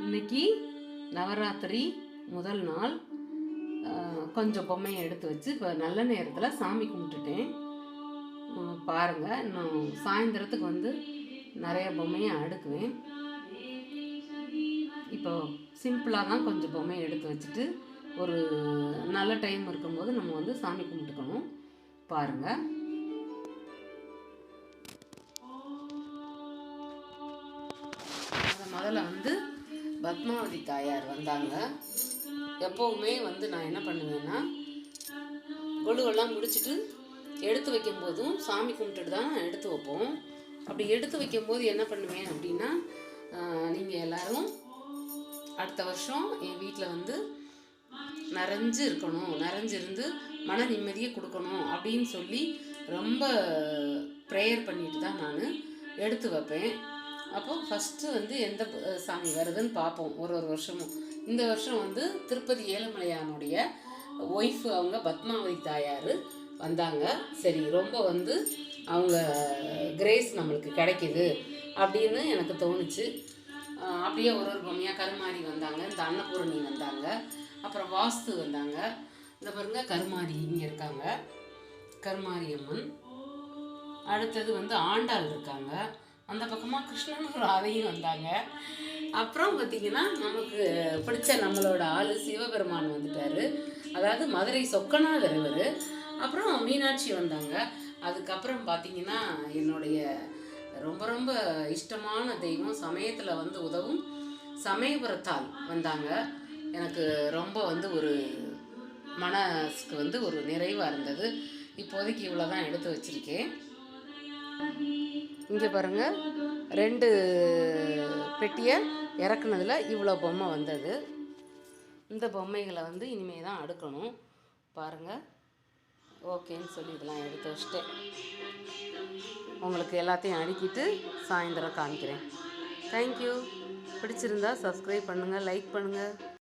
இன்னைக்கு நவராத்திரி முதல் நாள். கொஞ்சம் பொம்மையை எடுத்து வச்சு இப்போ நல்ல நேரத்தில் சாமி கும்பிட்டுட்டேன். பாருங்கள், இன்னும் சாயந்தரத்துக்கு வந்து நிறைய பொம்மையை அடுக்குவேன். இப்போ சிம்பிளாக தான் கொஞ்சம் பொம்மையை எடுத்து வச்சுட்டு ஒரு நல்ல டைம் இருக்கும்போது நம்ம வந்து சாமி கும்பிட்டுக்கணும். பாருங்கள், முதல்ல வந்து பத்மாவதி தாயார் வந்தாங்க. எப்போவுமே வந்து நான் என்ன பண்ணுவேன்னா, கொலுவெல்லாம் முடிச்சுட்டு எடுத்து வைக்கும்போதும் சாமி கும்பிட்டுட்டு தான் எடுத்து வைப்போம். அப்படி எடுத்து வைக்கும்போது என்ன பண்ணுவேன் அப்படின்னா, நீங்கள் எல்லோரும் அடுத்த வருஷம் என் வீட்டில் வந்து நிறைஞ்சு இருக்கணும், நிறைஞ்சிருந்து மன நிம்மதியை கொடுக்கணும் அப்படின்னு சொல்லி ரொம்ப ப்ரேயர் பண்ணிட்டு தான் நான் எடுத்து வைப்பேன். அப்போது ஃபஸ்ட்டு வந்து எந்த சாமி வருதுன்னு பார்ப்போம் ஒரு வருஷமும். இந்த வருஷம் வந்து திருப்பதி ஏழுமலையானுடைய ஒய்ஃபு அவங்க பத்மாவதி தாயார் வந்தாங்க. சரி, ரொம்ப வந்து அவங்க கிரேஸ் நம்மளுக்கு கிடைக்கிது அப்படின்னு எனக்கு தோணுச்சு. அப்படியே ஒரு பொம்மையாக கருமாரி வந்தாங்க, இந்த அன்னபூரணி வந்தாங்க, அப்புறம் வாஸ்து வந்தாங்க. இந்த பாருங்க, கருமாரி இங்கே இருக்காங்க, கருமாரி அம்மன். அடுத்தது வந்து ஆண்டாள் இருக்காங்க. அந்த பக்கமாக கிருஷ்ணன் ராதையும் வந்தாங்க. அப்புறம் பார்த்திங்கன்னா, நமக்கு பிடிச்ச நம்மளோட ஆள் சிவபெருமான் வந்துட்டார். அதாவது மதுரை சொக்கநாதர் இவர். அப்புறம் மீனாட்சி வந்தாங்க. அதுக்கப்புறம் பார்த்திங்கன்னா, என்னுடைய ரொம்ப ரொம்ப இஷ்டமான தெய்வம் சமயத்தில் வந்து உதவும் சமயபுரத்தால் வந்தாங்க. எனக்கு ரொம்ப வந்து ஒரு மனசுக்கு வந்து ஒரு நிறைவாக இருந்தது. இப்போதைக்கு இவ்வளோ தான் எடுத்து வச்சுருக்கேன். இங்கே பாருங்கள், 2 பெட்டியை இறக்குனதில் இவ்வளோ பொம்மை வந்தது. இந்த பொம்மைகளை வந்து இனிமேல் தான் அடுக்கணும். பாருங்கள், ஓகேன்னு சொல்லி இதெல்லாம் எடுத்து வச்சுட்டேன். உங்களுக்கு எல்லாத்தையும் அடுக்கிட்டு சாயந்தரம் காமிக்கிறேன். தேங்க்யூ. பிடிச்சிருந்தா சப்ஸ்கிரைப் பண்ணுங்கள், லைக் பண்ணுங்கள்.